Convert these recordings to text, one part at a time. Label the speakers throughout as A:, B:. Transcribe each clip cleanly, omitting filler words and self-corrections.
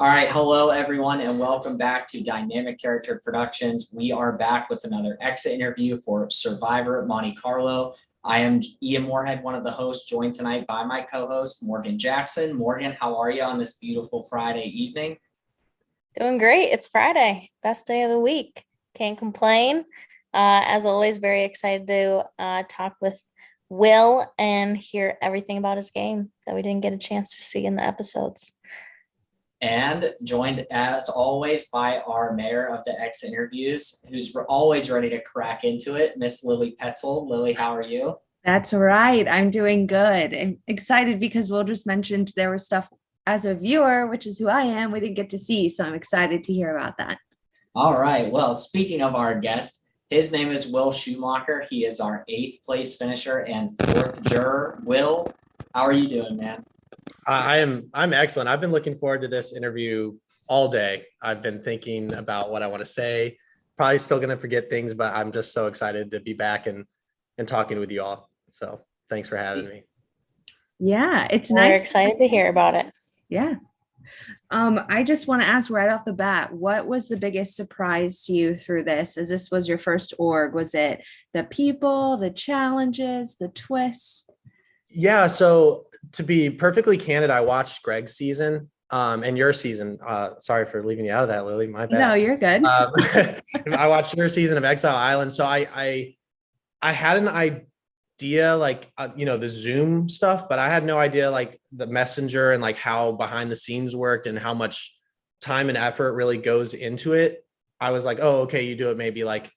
A: All right, hello everyone, and welcome back to Dynamic Character Productions. We are back with another exit interview for Survivor Monte Carlo. I am Ian Moorhead, one of the hosts, joined tonight by my co-host Morgan Jackson. Morgan, how are you on this beautiful Friday evening?
B: Doing great. It's Friday, best day of the week. Can't complain. As always, very excited to talk with Will and hear everything about his game that we didn't get a chance to see in the episodes.
A: And joined as always by our mayor of the exit interviews, who's always ready to crack into it, Miss Lilly Petzold. Lilly, how are you?
C: That's right. I'm doing good. I'm excited because Will just mentioned there was stuff as a viewer, which is who I am, we didn't get to see. So I'm excited to hear about that.
A: All right. Well, speaking of our guest, his name is Will Schumacher. He is our 8th place finisher and 4th juror. Will, how are you doing, man?
D: I'm excellent. I've been looking forward to this interview all day. I've been thinking about what I want to say. Probably still going to forget things, but I'm just so excited to be back and talking with you all. So thanks for having me.
C: Yeah, it's
B: We're
C: nice.
B: excited to hear about it.
C: Yeah. I just want to ask right off the bat, what was the biggest surprise to you through this? As this was your first org, was it the people, the challenges, the twists?
D: Yeah. So to be perfectly candid, I watched Greg's season and your season. Sorry for leaving you out of that, Lilly. My bad.
C: No, you're good.
D: I watched your season of Exile Island. So I had an idea, like, the Zoom stuff, but I had no idea like the messenger and like how behind the scenes worked and how much time and effort really goes into it. I was like, oh, okay, you do it maybe like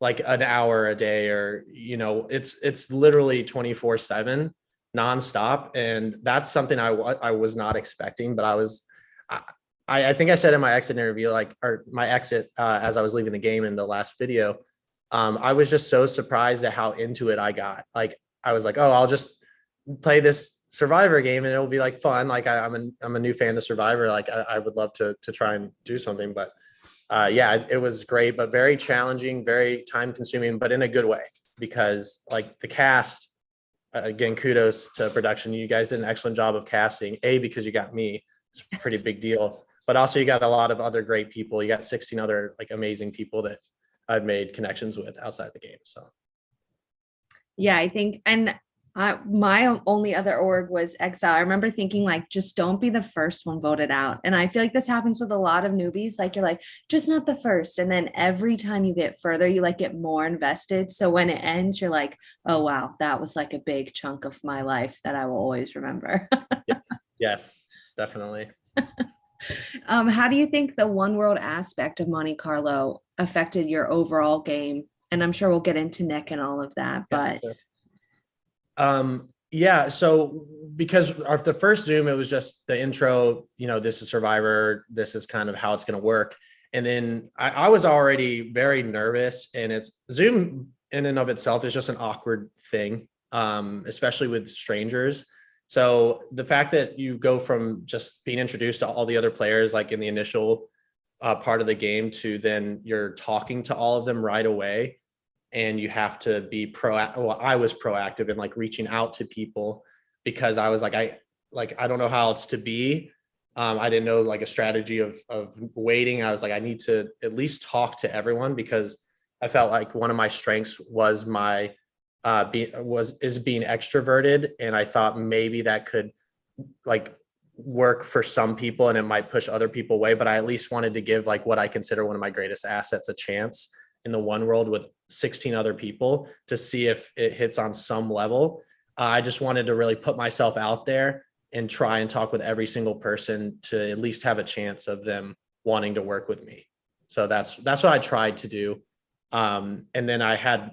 D: an hour a day, or it's literally 24/7 nonstop. And that's something I was not expecting, but I think I said in my exit interview, or my exit as I was leaving the game in the last video, I was just so surprised at how into it I got. Like, I was like, oh, I'll just play this Survivor game and it'll be like fun. Like I'm a new fan of Survivor. Like I would love to try and do something, but yeah, it was great, but very challenging, very time consuming, but in a good way, because like the cast, again, kudos to production. You guys did an excellent job of casting, because you got me. It's a pretty big deal, but also you got a lot of other great people. You got 16 other like amazing people that I've made connections with outside the game. So
C: Yeah, I think, and my only other org was Exile. I remember thinking like, just don't be the first one voted out. And I feel like this happens with a lot of newbies. Like you're like, just not the first. And then every time you get further, you like get more invested. So when it ends, you're like, oh, wow, that was like a big chunk of my life that I will always remember.
D: yes, definitely.
C: How do you think the one world aspect of Monte Carlo affected your overall game? And I'm sure we'll get into Nick and all of that, but
D: yeah, so because of the first Zoom, it was just the intro, this is Survivor, this is kind of how it's going to work. And then I was already very nervous, and it's Zoom in and of itself is just an awkward thing, especially with strangers. So the fact that you go from just being introduced to all the other players, like in the initial part of the game, to then you're talking to all of them right away, and you have to be proactive. Well, I was proactive in like reaching out to people, because I was like, I don't know how it's to be. I didn't know like a strategy of waiting. I was like, I need to at least talk to everyone, because I felt like one of my strengths was being extroverted, and I thought maybe that could like work for some people and it might push other people away, but I at least wanted to give like what I consider one of my greatest assets a chance in the one world with 16 other people, to see if it hits on some level. I just wanted to really put myself out there and try and talk with every single person to at least have a chance of them wanting to work with me. So that's what I tried to do. And then I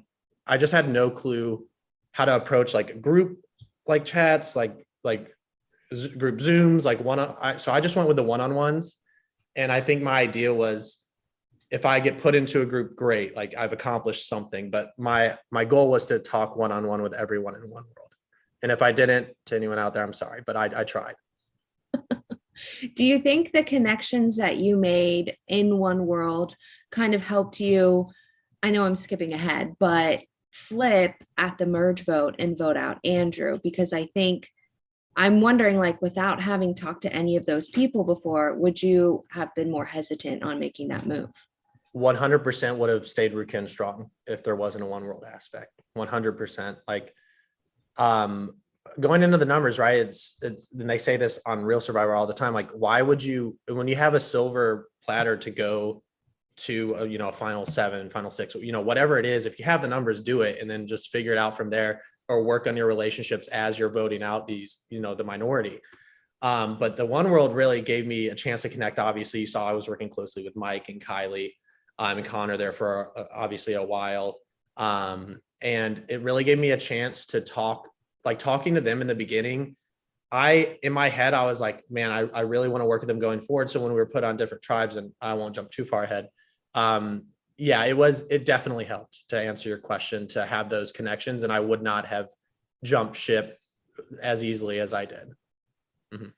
D: just had no clue how to approach like group, like chats, like group Zooms, so I just went with the one-on-ones. And I think my idea was, if I get put into a group, great, like I've accomplished something. But my goal was to talk one-on-one with everyone in one world. And if I didn't, to anyone out there, I'm sorry, but I tried.
C: do you think the connections that you made in one world kind of helped you? I know I'm skipping ahead, but flip at the merge vote and vote out Andrew, because I think I'm wondering, like, without having talked to any of those people before, would you have been more hesitant on making that move?
D: 100% would have stayed Rukin strong if there wasn't a one world aspect. 100%. Like, going into the numbers, right? It's, and they say this on Real Survivor all the time. Like, why would you, when you have a silver platter to go to a final 7, final 6, whatever it is, if you have the numbers, do it, and then just figure it out from there, or work on your relationships as you're voting out these, the minority. But the one world really gave me a chance to connect. Obviously, you saw I was working closely with Mike and Kiley and Connor there for obviously a while. And it really gave me a chance to talking to them in the beginning. In my head, I was like, man, I really want to work with them going forward. So when we were put on different tribes, and I won't jump too far ahead, it definitely helped, to answer your question, to have those connections. And I would not have jumped ship as easily as I did. Mm-hmm.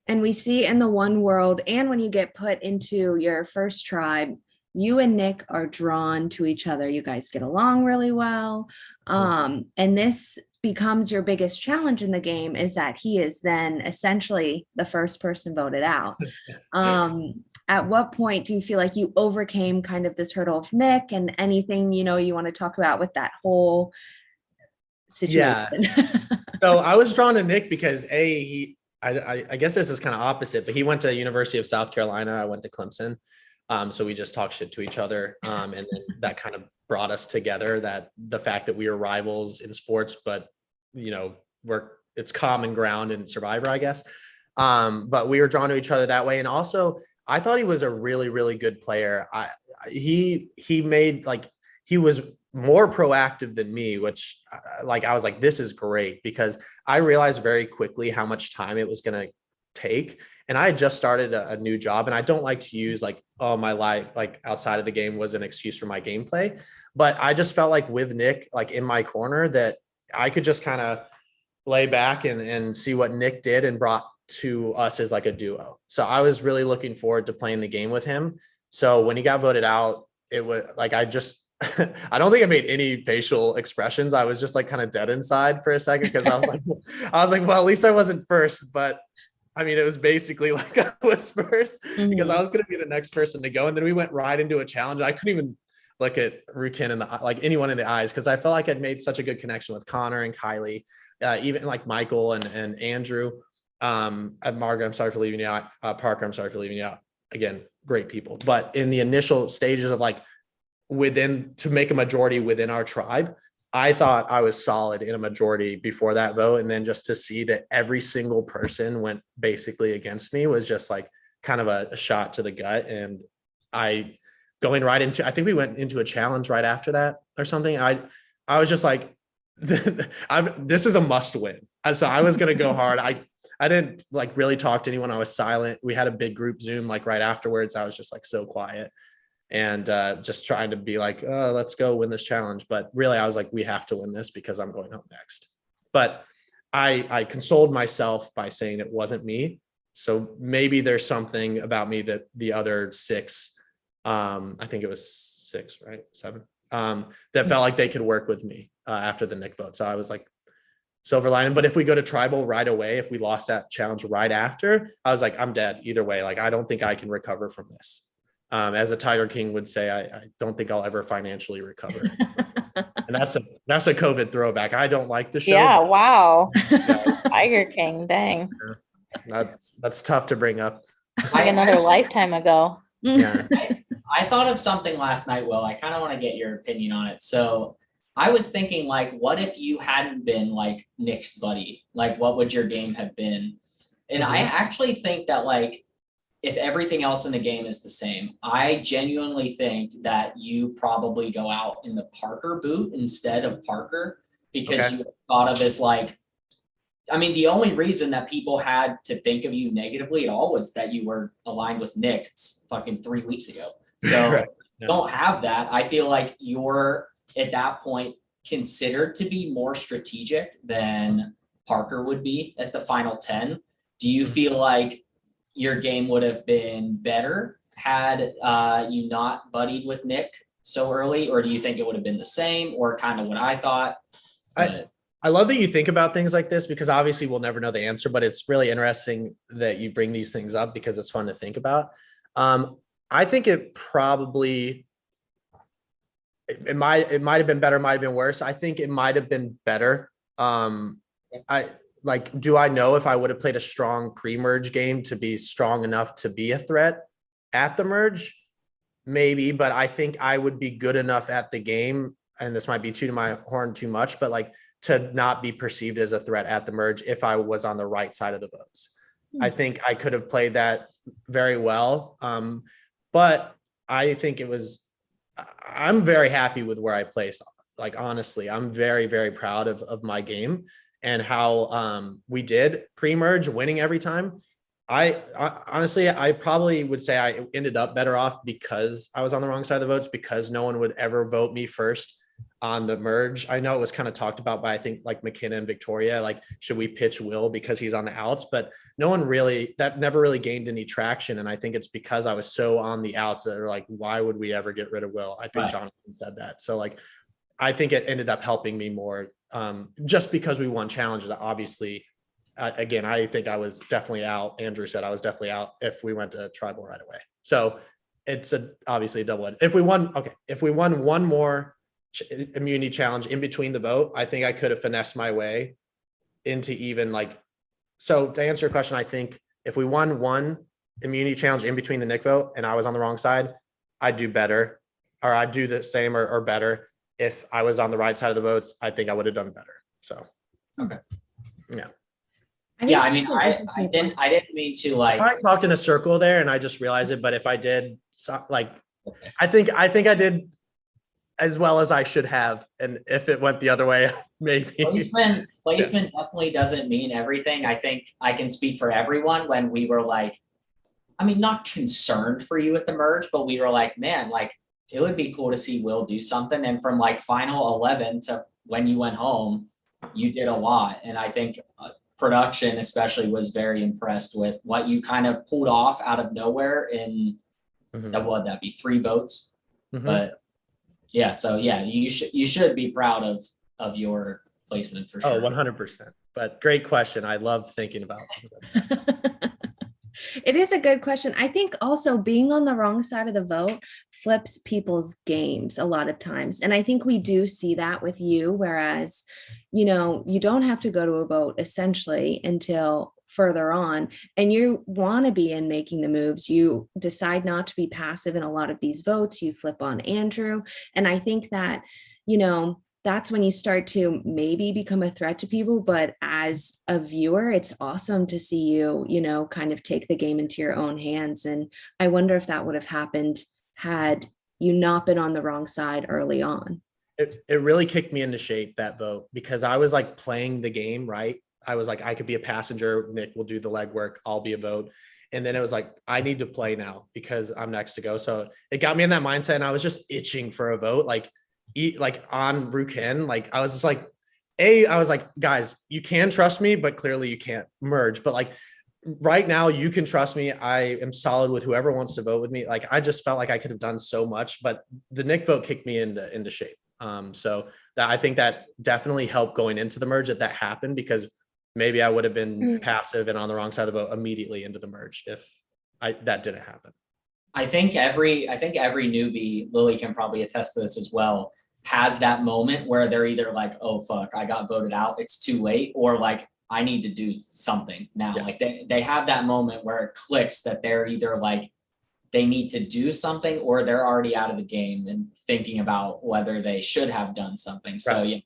C: And we see in the one world, and when you get put into your first tribe, you and Nick are drawn to each other. You guys get along really well. And this becomes your biggest challenge in the game, is that he is then essentially the first person voted out. At what point do you feel like you overcame kind of this hurdle of Nick, and anything, you want to talk about with that whole situation?
D: Yeah. So I was drawn to Nick because I guess this is kind of opposite, but he went to University of South Carolina. I went to Clemson. So we just talked shit to each other. And then that kind of brought us together, that the fact that we were rivals in sports, but it's common ground in Survivor, I guess. But we were drawn to each other that way. And also I thought he was a really, really good player. He was more proactive than me, which I was like, this is great, because I realized very quickly how much time it was going to take. And I had just started a new job, and I don't like to use my life, outside of the game, was an excuse for my gameplay. But I just felt like with Nick, in my corner, that I could just kind of lay back and see what Nick did and brought to us as a duo. So I was really looking forward to playing the game with him. So when he got voted out, it was I don't think I made any facial expressions. I was just kind of dead inside for a second, because I was like, well, at least I wasn't first. But I mean, it was basically like I was first, because I was going to be the next person to go. And then we went right into a challenge. I couldn't even look at Rukin in anyone in the eyes, because I felt like I'd made such a good connection with Connor and Kiley, even Michael and Andrew. At Margaret, I'm sorry for leaving you out. Parker, I'm sorry for leaving you out. Again, great people. But in the initial stages of to make a majority within our tribe, I thought I was solid in a majority before that vote. And then just to see that every single person went basically against me was just kind of a shot to the gut. And I think we went into a challenge right after that or something. I was just like, this is a must win. And so I was going to go hard. I didn't really talk to anyone. I was silent. We had a big group Zoom right afterwards. I was just so quiet. And just trying to be let's go win this challenge. But really, I was like, we have to win this, because I'm going home next. But I consoled myself by saying it wasn't me. So maybe there's something about me that the other 6, I think it was 6, right? 7, that felt like they could work with me after the Nick vote. So I was silver lining. But if we go to tribal right away, if we lost that challenge right after, I was like, I'm dead either way. I don't think I can recover from this. As a Tiger King would say, I don't think I'll ever financially recover. And that's a COVID throwback. I don't like the show.
B: Yeah. Wow. Tiger King. Dang.
D: That's tough to bring up.
B: Another lifetime ago.
D: Yeah.
A: I thought of something last night, Will. I kind of want to get your opinion on it. So I was thinking, what if you hadn't been Nick's buddy? What would your game have been? And I actually think that if everything else in the game is the same, I genuinely think that you probably go out in the Parker boot instead of Parker, because you thought of as the only reason that people had to think of you negatively at all was that you were aligned with Nick fucking 3 weeks ago. So
D: Right. Yeah.
A: Don't have that. I feel like you're at that point considered to be more strategic than Parker would be at the final 10. Do you feel like your game would have been better had you not buddied with Nick so early, or do you think it would have been the same, or kind of what I thought?
D: I love that you think about things like this because obviously we'll never know the answer, but it's really interesting that you bring these things up because it's fun to think about. I think it probably, it might have been better, might have been worse. I think it might have been better. Do I know if I would have played a strong pre-merge game to be strong enough to be a threat at the merge? Maybe, but I think I would be good enough at the game, and this might be tooting my horn too much, but like to not be perceived as a threat at the merge if I was on the right side of the votes. I think I could have played that very well. But I think I'm very happy with where I placed. Like, honestly, I'm very, very proud of my game and how we did pre-merge, winning every time. I honestly, I probably would say I ended up better off because I was on the wrong side of the votes, because no one would ever vote me first on the merge. I know it was kind of talked about by, I think, like McKenna and Victoria, like, should we pitch Will because he's on the outs? But no one really, that never really gained any traction. And I think it's because I was so on the outs that they're like, why would we ever get rid of Will? I think Jonathan said that. So like, I think it ended up helping me more just because we won challenges. Obviously, again, I think I was definitely out. Andrew said I was definitely out if we went to tribal right away. So it's obviously a double edge. If we won one more immunity challenge in between the vote, I think I could have finessed my way into even like, so to answer your question, I think if we won one immunity challenge in between the Nick vote and I was on the wrong side, I'd do better, or I'd do the same or better. If I was on the right side of the votes, I think I would have done better. So,
A: okay.
D: Yeah.
A: Yeah, I mean, I didn't mean to like.
D: I talked in a circle there, and I just realized it. But if I did, I think I did as well as I should have, and if it went the other way, maybe.
A: Placement definitely doesn't mean everything. I think I can speak for everyone when we were like, I mean, not concerned for you at the merge, but we were like, man, like it would be cool to see Will do something. And from like final 11 to when you went home, you did a lot, and I think. Production especially was very impressed with what you kind of pulled off out of nowhere in that would that be 3 votes. But yeah, so yeah, you should be proud of your placement for sure.
D: 100%. But great question. I love thinking about
C: It is a good question. I think also being on the wrong side of the vote flips people's games a lot of times. And I think we do see that with you, whereas, you don't have to go to a vote essentially until further on, and you want to be in making the moves. You decide not to be passive in a lot of these votes. You flip on Andrew. And I think that, that's when you start to maybe become a threat to people. But as a viewer, it's awesome to see you, kind of take the game into your own hands. And I wonder if that would have happened had you not been on the wrong side early on.
D: It really kicked me into shape, that vote, because I was like playing the game, right? I was like, I could be a passenger. Nick will do the legwork. I'll be a vote. And then it was like, I need to play now because I'm next to go. So it got me in that mindset, and I was just itching for a vote. Like on Ruken, like I was just like, I was like, guys, you can trust me, but clearly you can't merge. But like right now, you can trust me. I am solid with whoever wants to vote with me. Like I just felt like I could have done so much, but the Nick vote kicked me into shape. So that I think that definitely helped going into the merge that happened, because maybe I would have been passive and on the wrong side of the vote immediately into the merge if that didn't happen.
A: I think every newbie, Lilly can probably attest to this as well, has that moment where they're either like, oh fuck, I got voted out, it's too late, or like I need to do something now. Yeah. Like they have that moment where it clicks that they're either like they need to do something or they're already out of the game and thinking about whether they should have done something. So yeah,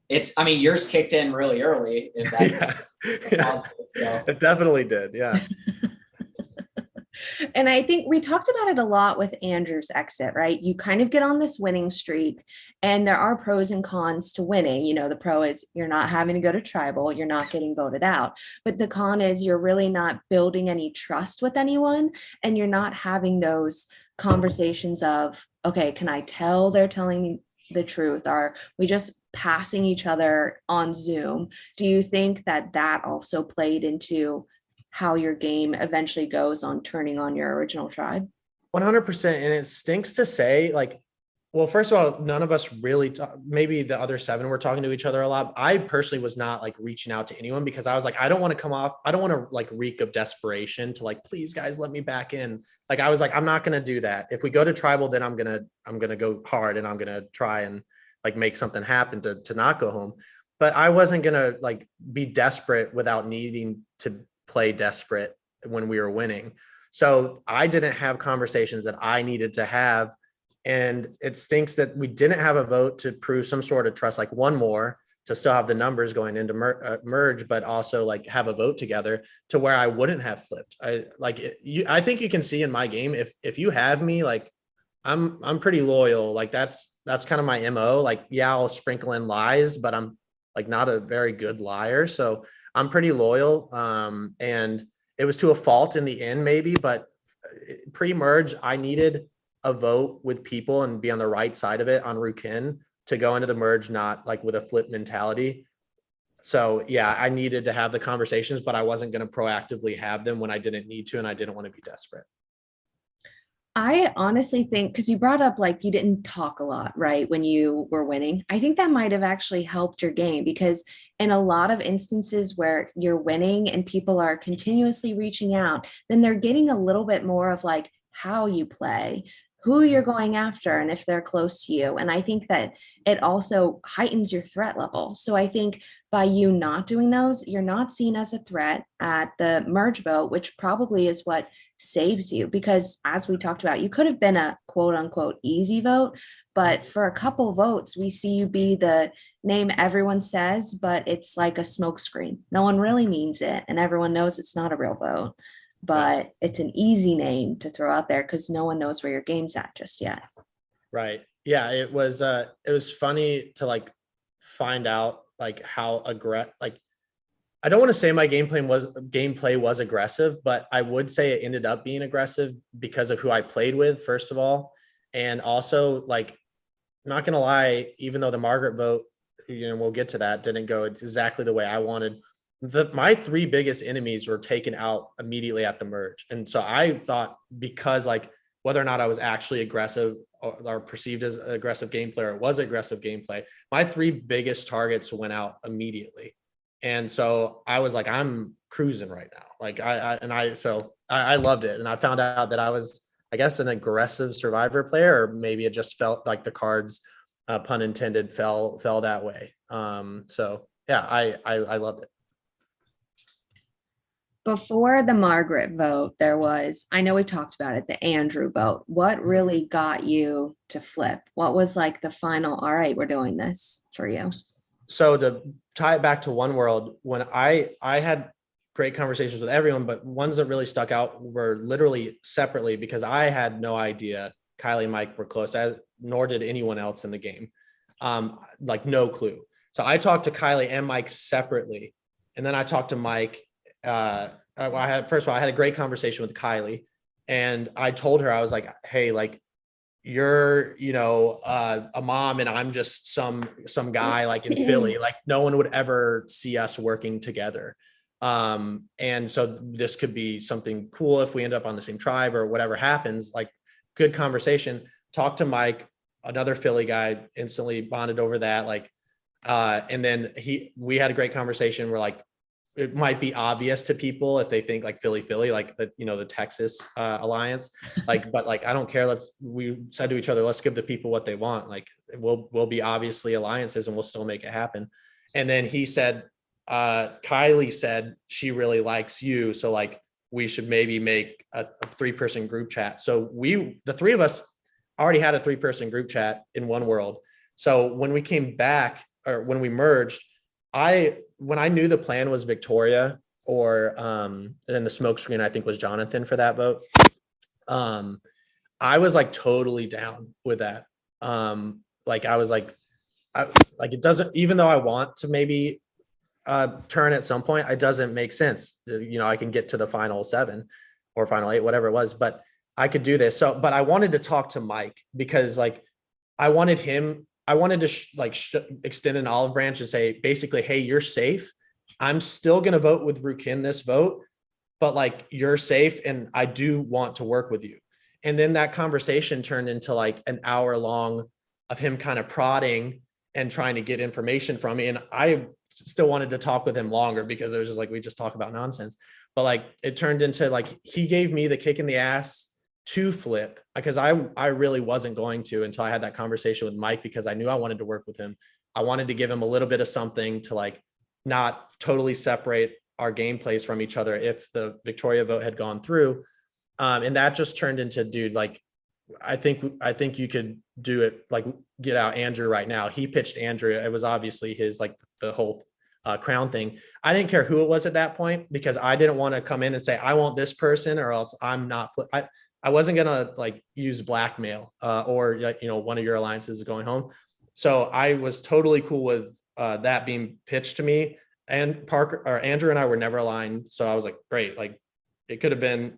A: it's I mean, yours kicked in really early, if that's positive, so.
D: It definitely did. Yeah.
C: And I think we talked about it a lot with Andrew's exit, right? You kind of get on this winning streak, and there are pros and cons to winning. The pro is you're not having to go to tribal, you're not getting voted out. But the con is you're really not building any trust with anyone, and you're not having those conversations of, okay, can I tell they're telling me the truth? Are we just passing each other on Zoom? Do you think that also played into how your game eventually goes on turning on your original tribe?
D: 100%. And it stinks to say, like, Well, first of all, none of us really maybe the other 7 were talking to each other a lot. I personally was not like reaching out to anyone because I was like, I don't want to like reek of desperation to like, please guys, let me back in. Like, I was like, I'm not going to do that. If we go to tribal, then I'm going to go hard and I'm going to try and like make something happen to not go home. But I wasn't going to like be desperate without needing to play desperate when we were winning. So I didn't have conversations that I needed to have. And it stinks that we didn't have a vote to prove some sort of trust, like one more to still have the numbers going into merge, but also like have a vote together to where I wouldn't have flipped. I think you can see in my game, if you have me, like I'm pretty loyal. Like that's kind of my MO. Like, yeah, I'll sprinkle in lies, but I'm like not a very good liar. So I'm pretty loyal. And it was to a fault in the end, maybe, but pre-merge, I needed a vote with people and be on the right side of it on Rukin to go into the merge, not like with a flip mentality. So yeah, I needed to have the conversations, but I wasn't going to proactively have them when I didn't need to, and I didn't want to be desperate.
C: I honestly think, because you brought up like you didn't talk a lot, right, when you were winning. I think that might have actually helped your game, because in a lot of instances where you're winning and people are continuously reaching out, then they're getting a little bit more of like how you play, who you're going after, and if they're close to you. And I think that it also heightens your threat level. So I think by you not doing those, you're not seen as a threat at the merge vote, which probably is what saves you, because as we talked about, you could have been a quote unquote easy vote, but for a couple votes, we see you be the name everyone says, but it's like a smokescreen. No one really means it, and everyone knows it's not a real vote. But it's an easy name to throw out there because no one knows where your game's at just yet. Right.
D: Yeah. It was funny to like find out like how aggressive, like, I don't want to say my gameplay was aggressive, but I would say it ended up being aggressive because of who I played with, first of all. And also, like, not going to lie, even though the Margaret vote, we'll get to that, didn't go exactly the way I wanted. My 3 biggest enemies were taken out immediately at the merge. And so I thought, because like whether or not I was actually aggressive or perceived as aggressive gameplay, or it was aggressive gameplay, my 3 biggest targets went out immediately. And so I was like, I'm cruising right now. Like I loved it. And I found out that I was, I guess, an aggressive survivor player, or maybe it just felt like the cards, pun intended, fell that way. So yeah, I loved it.
C: Before the Margaret vote, there was, I know we talked about it, the Andrew vote. What really got you to flip? What was like the final, all right, we're doing this for you?
D: So to tie it back to One World, when I had great conversations with everyone, but ones that really stuck out were literally separately, because I had no idea Kiley and Mike were close, nor did anyone else in the game. Like no clue. So I talked to Kiley and Mike separately. And then I talked to Mike. I had a great conversation with Kiley, and I told her, I was like, hey, like, you're, a mom, and I'm just some guy like in Philly, like no one would ever see us working together. And so this could be something cool if we end up on the same tribe or whatever happens. Like, good conversation. Talk to Mike, another Philly guy, instantly bonded over that. Like, and then we had a great conversation. We're like, it might be obvious to people if they think like Philly, like the Texas alliance, like, but like, I don't care. We said to each other, let's give the people what they want. Like, we'll be obviously alliances and we'll still make it happen. And then he said, Kiley said she really likes you. So like, we should maybe make a 3-person group chat. So the 3 of us already had a 3-person group chat in One World. So when we came back, or when we merged, when I knew the plan was Victoria, or and then the smoke screen, I think, was Jonathan for that vote. I was like totally down with that. Like I was like, it doesn't, even though I want to maybe turn at some point, it doesn't make sense. I can get to the final 7 or final 8, whatever it was, but I could do this. So, but I wanted to talk to Mike, because like I wanted to extend an olive branch and say, basically, hey, you're safe. I'm still going to vote with Rukin this vote, but like, you're safe. And I do want to work with you. And then that conversation turned into like an hour long of him kind of prodding and trying to get information from me. And I still wanted to talk with him longer because it was just like, we just talk about nonsense. But like, it turned into like, he gave me the kick in the ass to flip, because I really wasn't going to until I had that conversation with Mike, because I knew I wanted to work with him. I wanted to give him a little bit of something to like not totally separate our gameplays from each other if the Victoria vote had gone through. And that just turned into, dude, like, I think you could do it, like get out Andrew right now. He pitched Andrew. It was obviously his, like the whole crown thing. I didn't care who it was at that point, because I didn't want to come in and say, I want this person or else I'm not. I wasn't going to like use blackmail or, you know, one of your alliances is going home. So I was totally cool with that being pitched to me. And Parker or Andrew and I were never aligned. So I was like, great. Like it could have been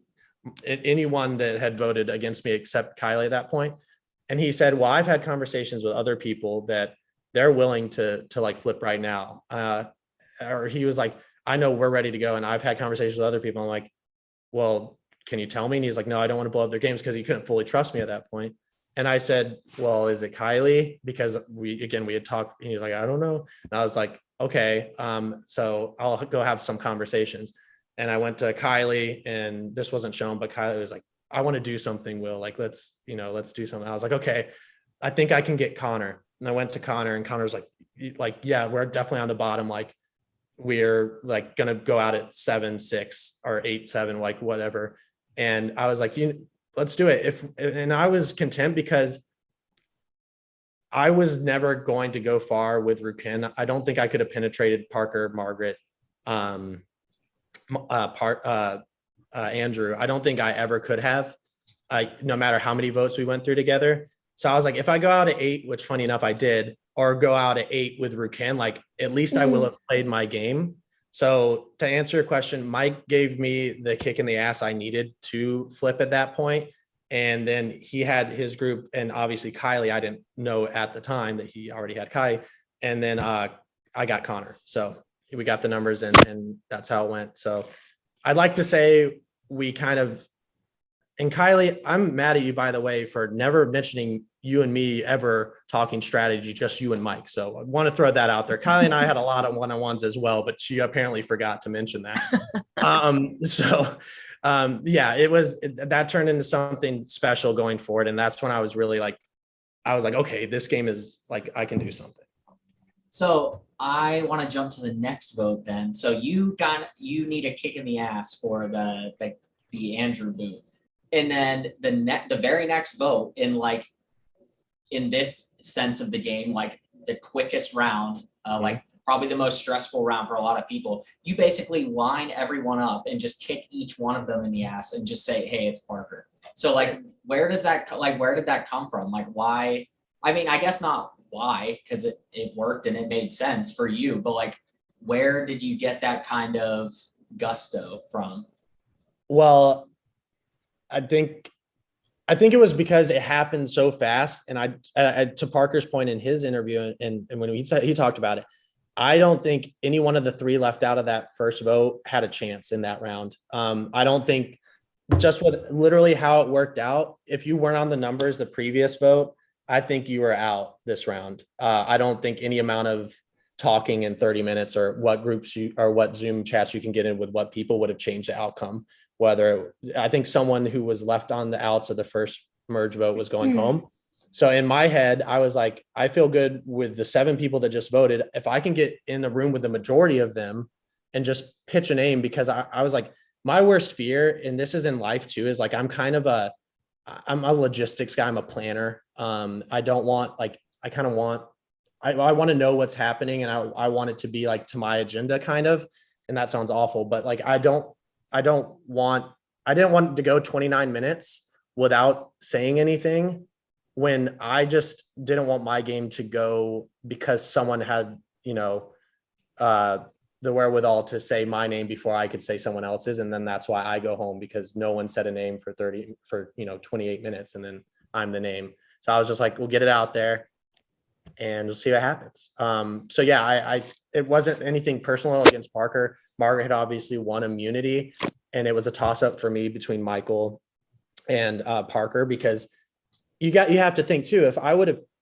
D: anyone that had voted against me except Kiley at that point. And he said, well, I've had conversations with other people that they're willing to like flip right now. Or he was like, I know we're ready to go. And I've had conversations with other people. I'm like, well, can you tell me? And he's like, no, I don't want to blow up their games, because he couldn't fully trust me at that point. And I said, well, is it Kiley? Because we had talked, and he's like, I don't know. And I was like, okay. So I'll go have some conversations. And I went to Kiley, and this wasn't shown, but Kiley was like, I want to do something, Will, like, let's do something. I was like, okay, I think I can get Connor. And I went to Connor, and Connor's like, yeah, we're definitely on the bottom. Like, we're like going to go out at 7-6 or 8-7, like whatever. And I was like, let's do it. And I was content because I was never going to go far with Rukin. I don't think I could have penetrated Parker, Margaret, Andrew. I don't think I ever could have, no matter how many votes we went through together. So I was like, if I go out at 8, which funny enough, I did, or go out at 8 with Rukin, like at least I will have played my game. So to answer your question, Mike gave me the kick in the ass I needed to flip at that point. And then he had his group, and obviously Kiley, I didn't know at the time that he already had Kiley. And then I got Connor. So we got the numbers, and that's how it went. So I'd like to say we kind of, and Kiley, I'm mad at you, by the way, for never mentioning you and me ever talking strategy, just you and Mike. So I want to throw that out there. Kiley and I had a lot of one-on-ones as well, but she apparently forgot to mention that. Yeah, that turned into something special going forward. And that's when I was really like, okay, this game is like, I can do something.
A: So I want to jump to the next vote then. So you need a kick in the ass for the Andrew boot. And then the very next vote in this sense of the game, like the quickest round, like probably the most stressful round for a lot of people, you basically line everyone up and just kick each one of them in the ass and just say, hey, it's Parker. So like, where did that come from? Like, why? I mean, I guess not why, because it worked and it made sense for you, but like, where did you get that kind of gusto from?
D: Well, I think it was because it happened so fast. And I to Parker's point in his interview, and when he talked about it, I don't think any one of the 3 left out of that first vote had a chance in that round. I don't think, just with literally how it worked out, if you weren't on the numbers the previous vote, I think you were out this round. I don't think any amount of talking in 30 minutes or what groups or what Zoom chats you can get in with what people would have changed the outcome. I think someone who was left on the outs of the first merge vote was going home. So in my head, I was like, I feel good with the 7 people that just voted. If I can get in the room with the majority of them and just pitch a name, because I was like, my worst fear, and this is in life too, is like, I'm a logistics guy. I'm a planner. I don't want, like, I want to know what's happening, and I want it to be like to my agenda kind of, and that sounds awful, but like, I didn't want to go 29 minutes without saying anything, when I just didn't want my game to go because someone had, the wherewithal to say my name before I could say someone else's. And then that's why I go home, because no one said a name for 28 minutes, and then I'm the name. So I was just like, we'll get it out there and we'll see what happens. So yeah, it wasn't anything personal against Parker. Margaret had obviously won immunity, and it was a toss up for me between Michael and Parker, because you have to think too, if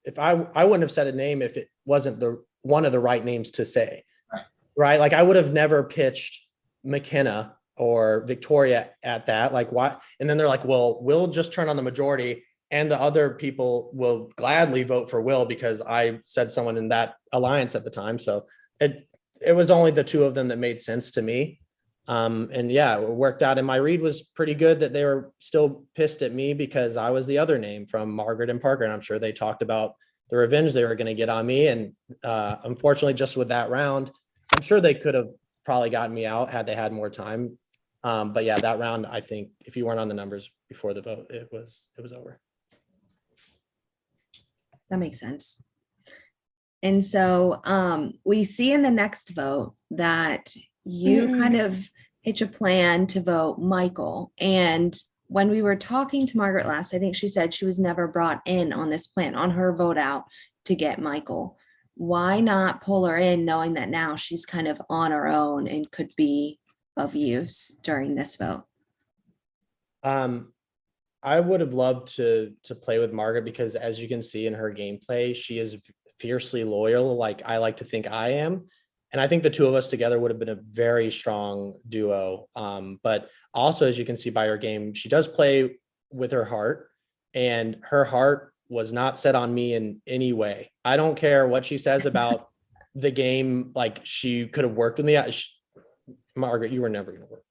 D: if I wouldn't have said a name if it wasn't one of the right names to say.
A: Right.
D: Right. Like I would have never pitched McKenna or Victoria at that. Like why? And then they're like, well, we'll just turn on the majority and the other people will gladly vote for Will because I said someone in that alliance at the time. So it was only the two of them that made sense to me. And yeah, it worked out. And my read was pretty good that they were still pissed at me because I was the other name from Margaret and Parker. And I'm sure they talked about the revenge they were going to get on me. And unfortunately, just with that round, I'm sure they could have probably gotten me out had they had more time. But yeah, that round, I think if you weren't on the numbers before the vote, it was over.
C: That makes sense. And so we see in the next vote that you kind of hitch a plan to vote Michael. And when we were talking to Margaret last, I think she said she was never brought in on this plan, on her vote out to get Michael. Why not pull her in knowing that now she's kind of on her own and could be of use during this vote?
D: I would have loved to play with Margaret because as you can see in her gameplay, she is fiercely loyal. Like I like to think I am. And I think the two of us together would have been a very strong duo. But also, as you can see by her game, she does play with her heart, and her heart was not set on me in any way. I don't care what she says about the game. Like she could have worked with me. Margaret, you were never going to work.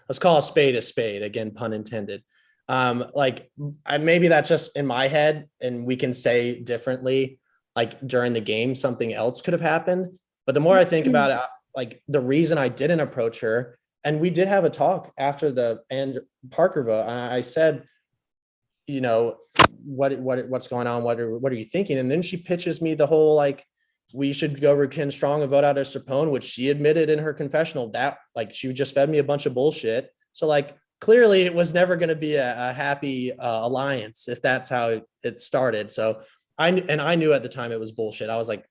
D: Let's call a spade again, pun intended. Maybe that's just in my head and we can say differently, like during the game, something else could have happened. But the more I think about it, like the reason I didn't approach her, and we did have a talk after the Parker vote. I said, you know, what's going on? What are you thinking? And then she pitches me the whole, like, we should go Rakin strong and vote out of Serpone, which she admitted in her confessional that like she just fed me a bunch of bullshit. So like clearly it was never going to be a happy alliance if that's how it started. So I knew at the time it was bullshit. I was like,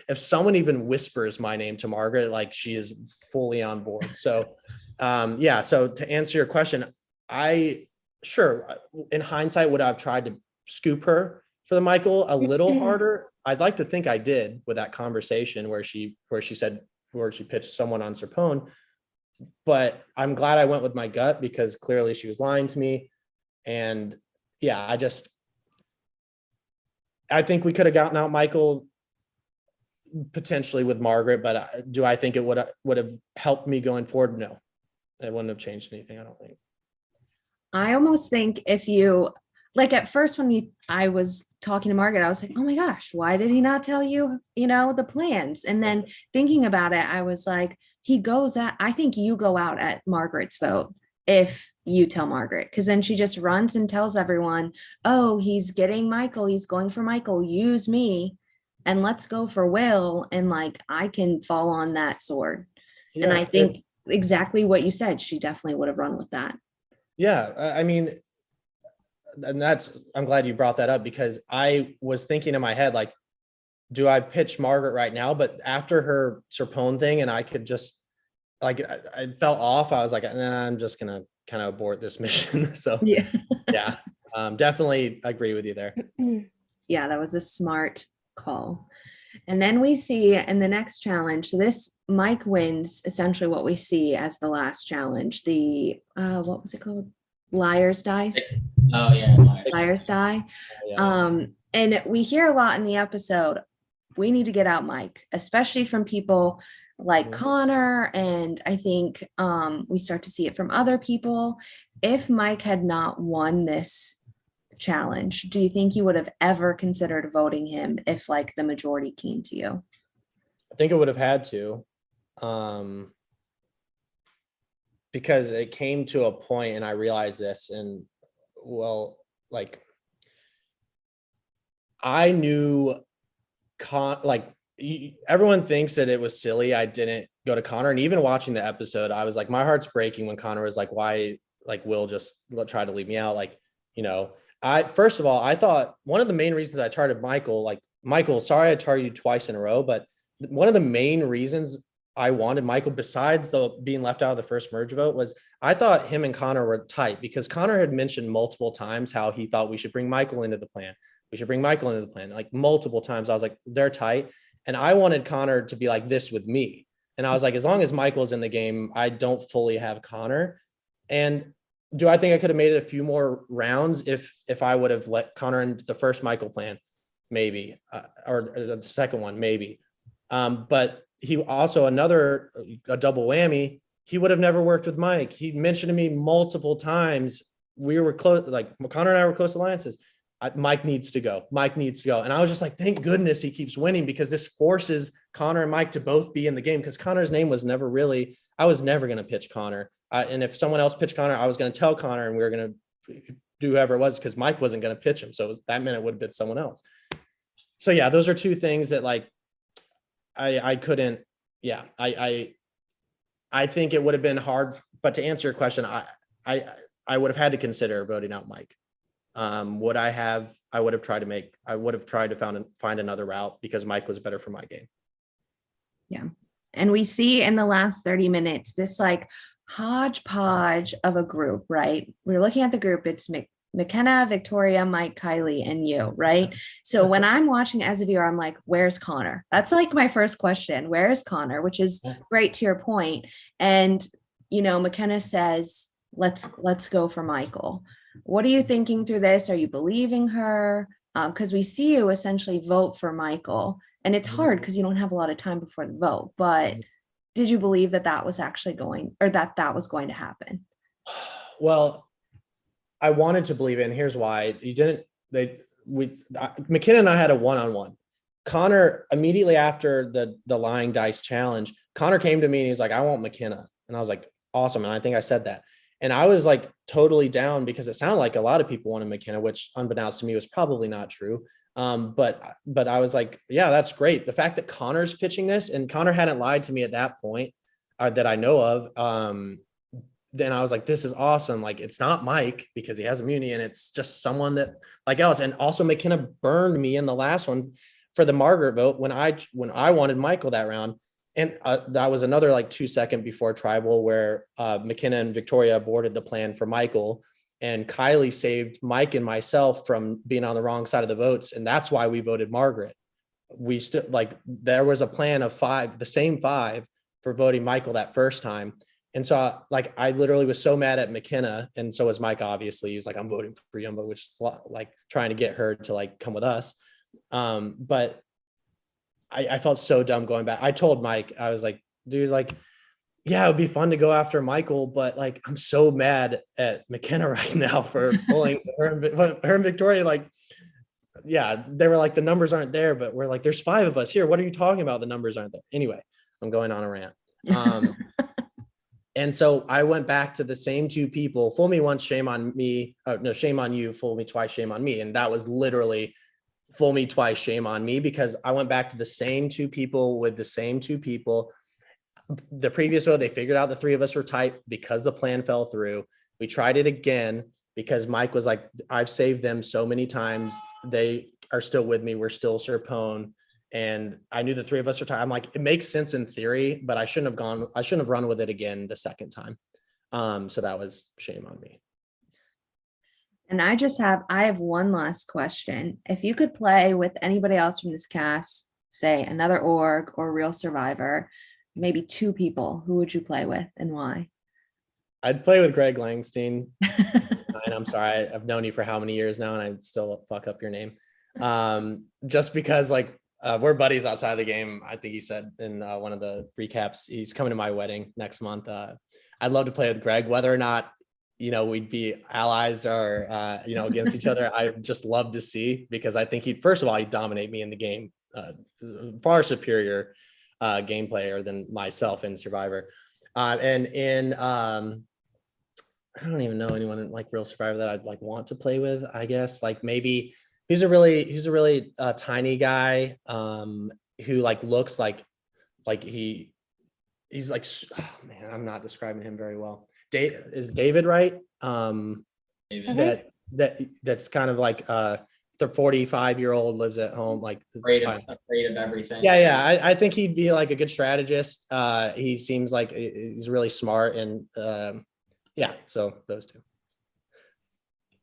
D: if someone even whispers my name to Margaret, like she is fully on board. So yeah. So to answer your question, in hindsight, would I have tried to scoop her for the Michael a little harder? I'd like to think I did with that conversation where she pitched someone on Serpone, but I'm glad I went with my gut because clearly she was lying to me. And yeah, I think we could have gotten out Michael potentially with Margaret, but do I think it would have helped me going forward? No, it wouldn't have changed anything. I don't think.
C: I almost think if you, like at first when I was talking to Margaret, I was like, oh my gosh, why did he not tell you, the plans? And then thinking about it, I was like, I think you go out at Margaret's vote if you tell Margaret, because then she just runs and tells everyone, oh, he's getting Michael, he's going for Michael, use me, and let's go for Will. And like, I can fall on that sword. Yeah, and I think exactly what you said, she definitely would have run with that.
D: Yeah. I mean, and I'm glad you brought that up because I was thinking in my head, like, do I pitch Margaret right now? But after her Serpone thing, and I could just like, I felt off. I was like, nah, I'm just going to kind of abort this mission. So yeah, definitely agree with you there.
C: Yeah, that was a smart call. And then we see in the next challenge, this Mike wins essentially what we see as the last challenge. The, what was it called? Liar's dice.
A: Oh yeah.
C: Liar's die. Yeah. And we hear a lot in the episode, we need to get out Mike, especially from people like Connor. And I think we start to see it from other people. If Mike had not won this challenge, do you think you would have ever considered voting him if like the majority came to you?
D: I think it would have had to. Because it came to a point and I realized this, and well, like I knew everyone thinks that it was silly I didn't go to Connor, and even watching the episode I was like, my heart's breaking when Connor was like, why like Will just try to leave me out. Like, first of all, I thought one of the main reasons I targeted Michael, sorry I targeted you twice in a row, but one of the main reasons I wanted Michael, besides being left out of the first merge vote, was I thought him and Connor were tight because Connor had mentioned multiple times how he thought we should bring Michael into the plan. we should bring Michael into the plan. Like multiple times I was like, they're tight. And I wanted Connor to be like this with me. And I was like, as long as Michael's in the game, I don't fully have Connor. And do I think I could have made it a few more rounds if I would have let Connor into the first Michael plan? Maybe, or the second one, maybe. But he also a double whammy. He would have never worked with Mike. He mentioned to me multiple times, we were close, like Connor and I were close alliances. Mike needs to go. Mike needs to go. And I was just like, thank goodness he keeps winning, because this forces Connor and Mike to both be in the game, because Connor's name was never really, I was never going to pitch Connor. And if someone else pitched Connor, I was going to tell Connor and we were going to do whoever it was, because Mike wasn't going to pitch him. So that meant it would have been someone else. So yeah, those are two things that like, I couldn't, yeah, I think it would have been hard, but to answer your question, I would have had to consider voting out Mike. I would have tried to find another route, because Mike was better for my game.
C: Yeah. And we see in the last 30 minutes, this like hodgepodge of a group, right? We're looking at the group. It's McKenna, Victoria, Mike, Kiley, and you, right? So when I'm watching as a viewer, I'm like, where's Connor? That's like my first question. Where is Connor? Which is great to your point. And, McKenna says, let's go for Michael. What are you thinking through this? Are you believing her? Because we see you essentially vote for Michael, and it's hard because you don't have a lot of time before the vote, but did you believe that was actually that was going to happen?
D: Well, I wanted to believe it, and here's why. McKenna and I had a one-on-one. Connor, immediately after the lying dice challenge, Connor came to me and he's like, I want McKenna. And I was like, awesome. And I think I said that. And I was like totally down, because it sounded like a lot of people wanted McKenna, which unbeknownst to me was probably not true. But I was like, yeah, that's great. The fact that Connor's pitching this, and Connor hadn't lied to me at that point that I know of. Then I was like, this is awesome. Like, it's not Mike, because he has immunity, and it's just someone that like else. And also McKenna burned me in the last one for the Margaret vote when I wanted Michael that round. And that was another like 2 seconds before tribal, where McKenna and Victoria aborted the plan for Michael, and Kiley saved Mike and myself from being on the wrong side of the votes. And that's why we voted Margaret. We still there was a plan of 5, the same 5 for voting Michael that first time. And so like, I literally was so mad at McKenna, and so was Mike, obviously. He was like, I'm voting for Yumba, which is like trying to get her to like come with us. But I felt so dumb going back. I told Mike, I was like, dude, like, yeah, it would be fun to go after Michael, but like, I'm so mad at McKenna right now for pulling her and Victoria. Like, yeah, they were like, the numbers aren't there, but we're like, there's 5 of us here. What are you talking about? The numbers aren't there. Anyway, I'm going on a rant. And so I went back to the same 2 people. Fool me once, shame on me. No, shame on you. Fool me twice, shame on me. And that was literally fool me twice, shame on me, because I went back to the same 2 people with the same 2 people. The previous vote, they figured out the 3 of us were tight because the plan fell through. We tried it again because Mike was like, I've saved them so many times. They are still with me. We're still Serpone. And I knew the 3 of us are tight. I'm like, it makes sense in theory, but I shouldn't have run with it again the second time. So that was shame on me.
C: And I have one last question. If you could play with anybody else from this cast, say another org or real survivor, maybe 2 people, who would you play with and why?
D: I'd play with Greg Langstine. And I'm sorry, I've known you for how many years now, and I still fuck up your name. Just because like we're buddies outside the game. I think he said in one of the recaps, he's coming to my wedding next month. I'd love to play with Greg, whether or not we'd be allies or, against each other. I just love to see, because I think he'd dominate me in the game, far superior game player than myself in Survivor. And in, I don't even know anyone in like real Survivor that I'd like want to play with, I guess. Like maybe he's a really tiny guy who like looks like he's like, oh man, I'm not describing him very well. Is David right?
A: David.
D: That's kind of like the 45-year-old lives at home, like
A: afraid of everything.
D: Yeah. I think he'd be like a good strategist. He seems like he's really smart, and so those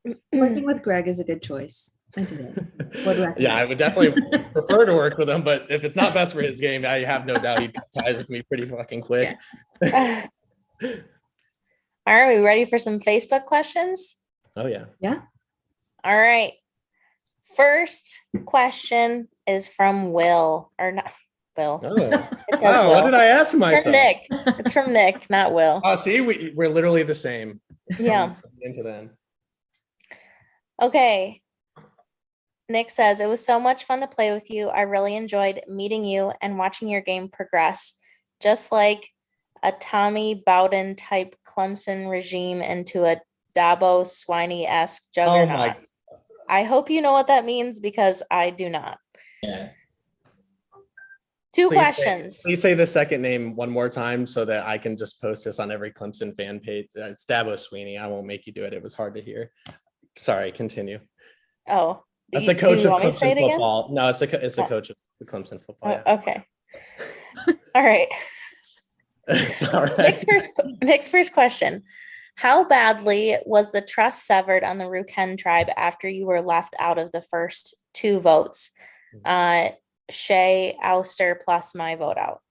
D: 2.
C: Working with Greg is a good choice. I did it. Would recommend.
D: Yeah, I would definitely prefer to work with him, but if it's not best for his game, I have no doubt he'd cut ties with me pretty fucking quick.
B: All right, we ready for some Facebook questions?
D: Oh yeah.
C: Yeah.
B: All right. First question is from Will, or not Will.
D: Oh,
B: It says
D: wow.
B: Will.
D: What did I ask
B: From
D: myself?
B: Nick. It's from Nick, not Will.
D: Oh, see, we're literally the same.
B: Yeah.
D: Into them.
B: Okay. Nick says, it was so much fun to play with you. I really enjoyed meeting you and watching your game progress, just like a Tommy Bowden type Clemson regime into a Dabo Swiney-esque
D: Oh
B: juggernaut.
D: my.
B: I hope you know what that means because I do not.
A: Yeah.
B: Two
D: Please say-
B: questions.
D: Please say the second name one more time so that I can just post this on every Clemson fan page. It's Dabo Sweeney. I won't make you do it. It was hard to hear. Sorry, continue.
B: Oh.
D: That's
B: do
D: a coach
B: you
D: of
B: want me to say
D: Clemson
B: it again?
D: football. No, it's a
B: Oh.
D: coach of the Clemson football.
B: Oh,
D: Yeah.
B: okay. All right.
D: It's all right.
B: Nick's first question. How badly was the trust severed on the Ruken tribe after you were left out of the first two votes? Shea, ouster, plus my vote out.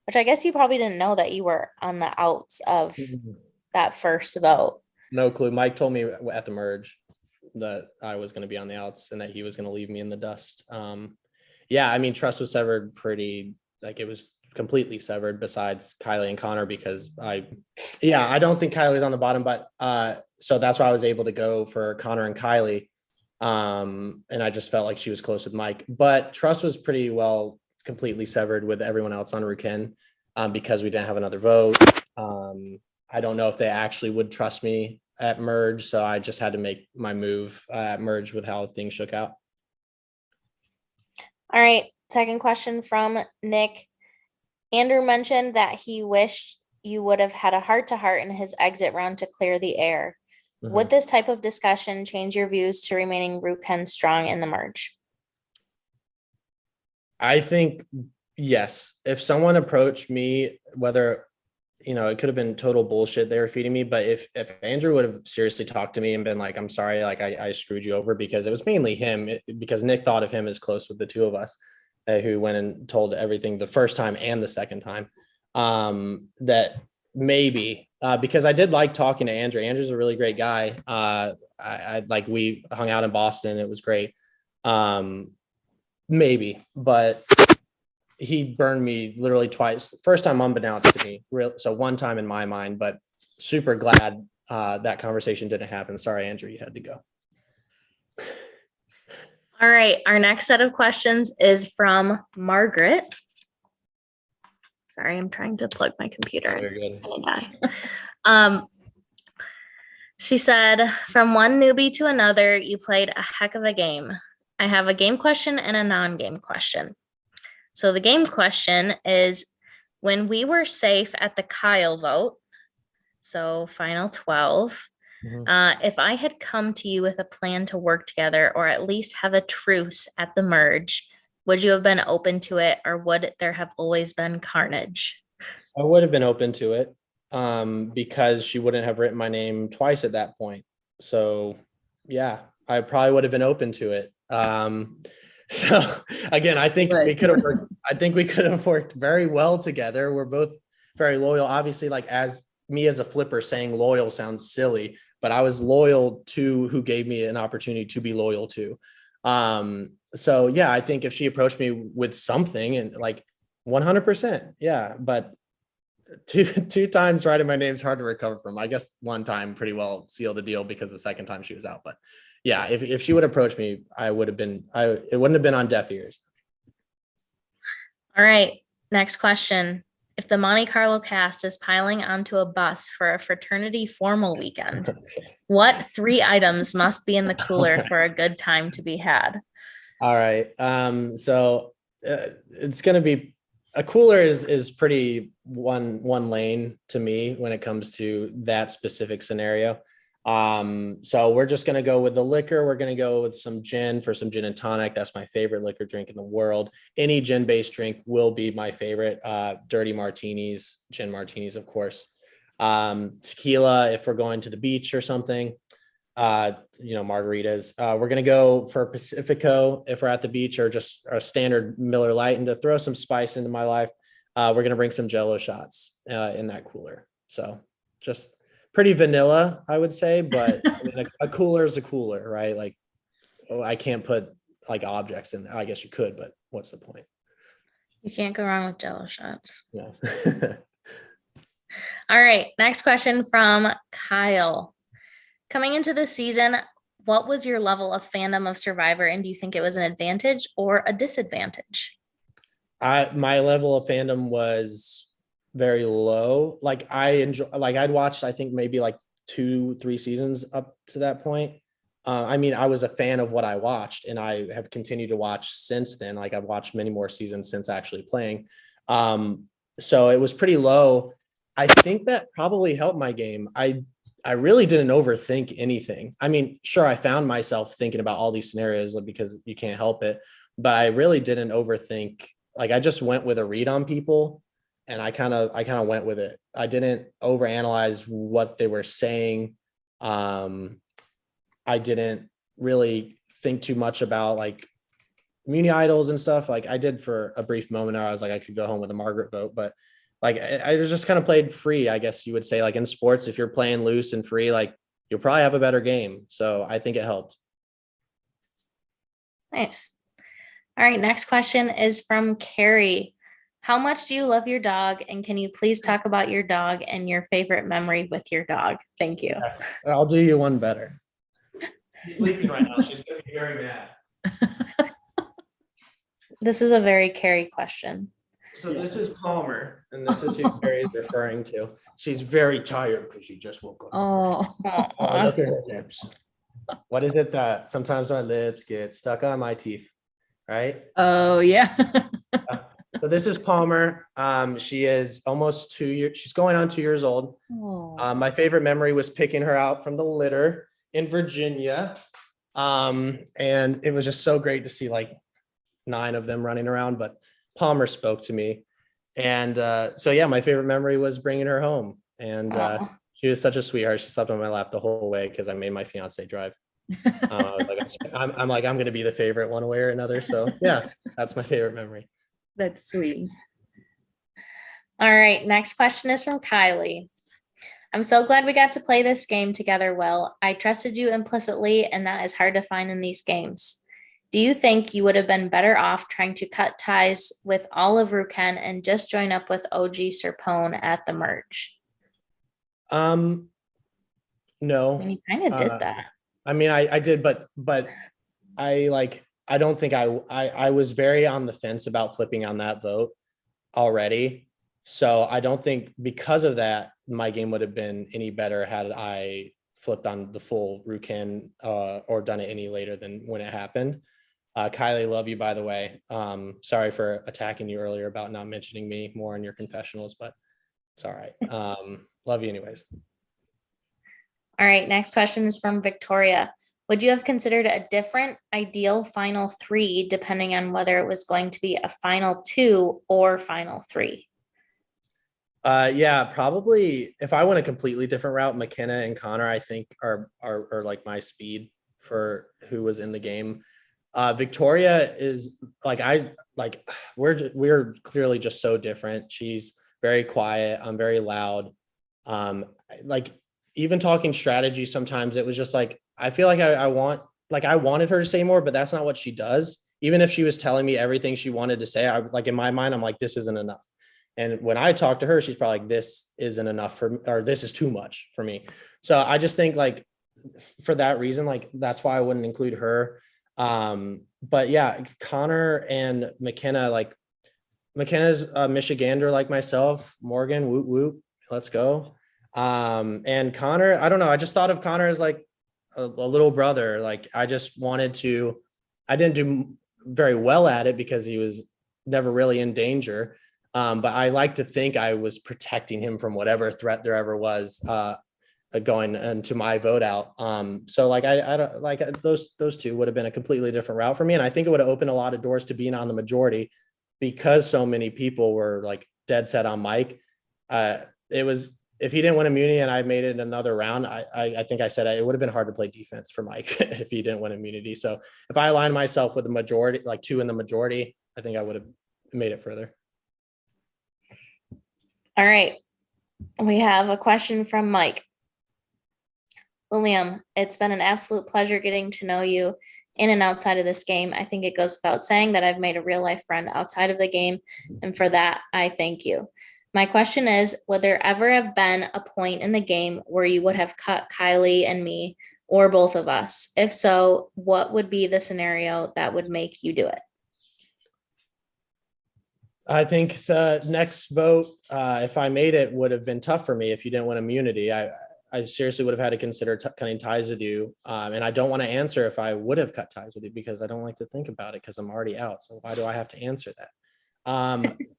B: Which I guess you probably didn't know that you were on the outs of that first vote.
D: No clue. Mike told me at the merge that I was going to be on the outs and that he was going to leave me in the dust. Yeah, I mean, trust was severed pretty, like it was completely severed besides Kiley and Connor because I don't think Kiley was on the bottom, but so that's why I was able to go for Connor and Kiley. And I just felt like she was close with Mike, but trust was pretty well completely severed with everyone else on Ruken because we didn't have another vote. I don't know if they actually would trust me at merge, so I just had to make my move at merge with how things shook out.
B: All right. Second question from Nick. Andrew mentioned that he wished you would have had a heart-to-heart in his exit round to clear the air. Would this type of discussion change your views to remaining Ruken strong in the merge?
D: I think yes. If someone approached me, whether it could have been total bullshit they were feeding me, but if Andrew would have seriously talked to me and been like, I'm sorry, like I screwed you over, because it was mainly him, because Nick thought of him as close with the two of us, who went and told everything the first time and the second time, that maybe because I did like talking to Andrew. Andrew's a really great guy. I like, we hung out in Boston. It was great. Maybe, but he burned me literally twice. First time unbeknownst to me, so one time in my mind, but super glad that conversation didn't happen. Sorry, Andrew, you had to go.
B: All right. Our next set of questions is from Margaret. Sorry, I'm trying to plug my computer.
D: Very good.
B: It's gonna die. She said, from one newbie to another, you played a heck of a game. I have a game question and a non-game question. So the game question is, when we were safe at the Kyle vote, so final 12, if I had come to you with a plan to work together or at least have a truce at the merge, would you have been open to it, or would there have always been carnage?
D: I would have been open to it because she wouldn't have written my name twice at that point. So yeah, I probably would have been open to it. So again, I think we could have worked very well together. We're both very loyal. Obviously, like, as me as a flipper, saying loyal sounds silly, but I was loyal to who gave me an opportunity to be loyal to. So yeah, I think if she approached me with something, and like 100%, yeah, but two times writing my name is hard to recover from. I guess one time pretty well sealed the deal because the second time she was out. But yeah, if she would approach me, it wouldn't have been on deaf ears.
B: All right, next question. If the Monte Carlo cast is piling onto a bus for a fraternity formal weekend, what 3 items must be in the cooler for a good time to be had?
D: All right. So it's going to be, a cooler is pretty one lane to me when it comes to that specific scenario. So we're just going to go with the liquor. We're going to go with some gin for some gin and tonic. That's my favorite liquor drink in the world. Any gin based drink will be my favorite. Dirty martinis, gin martinis, of course. Tequila, if we're going to the beach or something. margaritas. We're going to go for Pacifico if we're at the beach, or just a standard Miller Lite. And to throw some spice into my life, we're going to bring some Jello shots in that cooler. So just pretty vanilla, I would say, but I mean, a cooler is a cooler, right? Like, I can't put like objects in there. I guess you could, but what's the point?
B: You can't go wrong with Jello shots.
D: No.
B: All right, next question from Kyle. Coming into the season, what was your level of fandom of Survivor, and do you think it was an advantage or a disadvantage?
D: My level of fandom was very low. Like I'd watched, I think maybe like 2-3 seasons up to that point. I mean, I was a fan of what I watched, and I have continued to watch since then. Like I've watched many more seasons since actually playing. So it was pretty low. I think that probably helped my game. I really didn't overthink anything. I mean, sure, I found myself thinking about all these scenarios because you can't help it, but I really didn't overthink. Like I just went with a read on people, and I kind of went with it. I didn't overanalyze what they were saying. I didn't really think too much about like community idols and stuff. Like I did for a brief moment. I was like, I could go home with a Margaret vote, but like I just kind of played free, I guess you would say. Like in sports, if you're playing loose and free, like you'll probably have a better game. So I think it helped.
B: Nice. All right, next question is from Carrie. How much do you love your dog? And can you please talk about your dog and your favorite memory with your dog? Thank you.
D: Yes, I'll do you one better. She's sleeping right now. She's going to be very mad.
B: This is a very Carrie question.
D: So this is Palmer, and this is who Carrie is referring to. She's very tired because she just woke up.
C: Oh,
D: Look at her lips. What is it that sometimes my lips get stuck on my teeth, right?
C: oh yeah.
D: So this is Palmer. She is almost 2 years. She's going on 2 years old.
C: Oh.
D: My favorite memory was picking her out from the litter in Virginia. And it was just so great to see like 9 of them running around, but Palmer spoke to me. And so, yeah, my favorite memory was bringing her home. And she was such a sweetheart. She slept on my lap the whole way because I made my fiance drive. I'm going to be the favorite one way or another. So, yeah, that's my favorite memory.
C: That's sweet.
B: All right, next question is from Kylie. I'm so glad we got to play this game together, Will. I trusted you implicitly, and that is hard to find in these games. Do you think you would have been better off trying to cut ties with all of Ruken and just join up with OG Serpone at the merge?
D: No.
B: I mean, you kind of did that.
D: I mean, I did, but I don't think I was very on the fence about flipping on that vote already. So I don't think because of that, my game would have been any better had I flipped on the full Ruken or done it any later than when it happened. Kylie, love you, by the way. Sorry for attacking you earlier about not mentioning me more in your confessionals, but it's all right. Love you anyways.
B: All right, next question is from Victoria. Would you have considered a different ideal final 3 depending on whether it was going to be a final 2 or final 3?
D: Yeah, probably if I went a completely different route, McKenna and Connor, I think are like my speed for who was in the game. Victoria is we're clearly just so different. She's very quiet. I'm very loud. Like even talking strategy, sometimes it was just like, I feel like I wanted her to say more, but that's not what she does. Even if she was telling me everything she wanted to say, in my mind, I'm like, this isn't enough. And when I talk to her, she's probably like, this isn't enough for me, or this is too much for me. So I just think like for that reason, like that's why I wouldn't include her. But yeah, Connor and McKenna, like McKenna's a Michigander like myself. Morgan, whoop whoop, let's go. And Connor, I don't know. I just thought of Connor as like a little brother. Like I didn't do very well at it because he was never really in danger. But I like to think I was protecting him from whatever threat there ever was going into my vote out. So like I don't like those two would have been a completely different route for me, and I think it would have opened a lot of doors to being on the majority because so many people were like dead set on Mike. It was if he didn't win immunity and I made it another round, I think I said it would have been hard to play defense for Mike if he didn't win immunity. So if I aligned myself with the majority, like 2 in the majority, I think I would have made it further.
B: All right. We have a question from Mike. William, it's been an absolute pleasure getting to know you in and outside of this game. I think it goes without saying that I've made a real life friend outside of the game. And for that, I thank you. My question is, would there ever have been a point in the game where you would have cut Kiley and me or both of us? If so, what would be the scenario that would make you do it?
D: I think the next vote, if I made it, would have been tough for me if you didn't win immunity. I seriously would have had to consider cutting ties with you. And I don't want to answer if I would have cut ties with you because I don't like to think about it because I'm already out. So why do I have to answer that?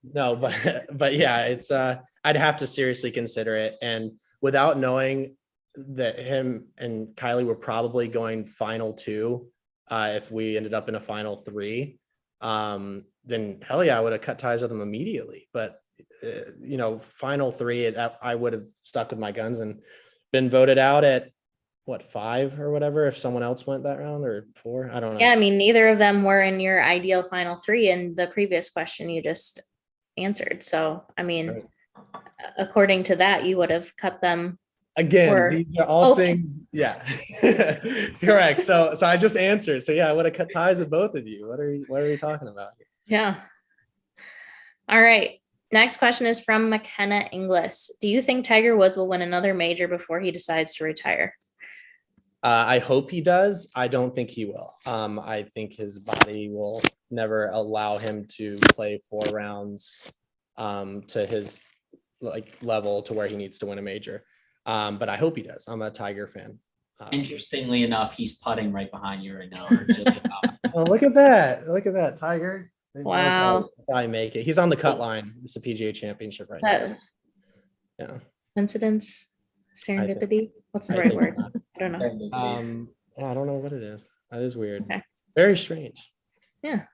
D: No, but yeah, it's I'd have to seriously consider it. And without knowing that him and Kiley were probably going final 2, if we ended up in a final 3, then hell yeah, I would have cut ties with him immediately. But final 3, I would have stuck with my guns and been voted out at what, 5 or whatever if someone else went that round, or 4. I don't know.
B: Yeah, I mean, neither of them were in your ideal final 3 in the previous question you just answered. So, I mean,
D: Right.
B: According to that, you would have cut them.
D: Again, these are all things. Yeah, correct. So I just answered. So yeah, I would have cut ties with both of you. What are you talking about?
B: Yeah. All right. Next question is from McKenna Inglis. Do you think Tiger Woods will win another major before he decides to retire?
D: I hope he does. I don't think he will. I think his body will never allow him to play 4 rounds to his level to where he needs to win a major. But I hope he does. I'm a Tiger fan.
A: Interestingly enough, he's putting right behind you right now.
D: Oh, look at that, Tiger.
B: Wow.
D: I make it. He's on the cut line. It's a PGA championship right now. Yeah.
B: Coincidence? Serendipity? What's the right word? I don't know.
D: I don't know what it is. That is weird.
B: Okay.
D: Very strange.
B: Yeah.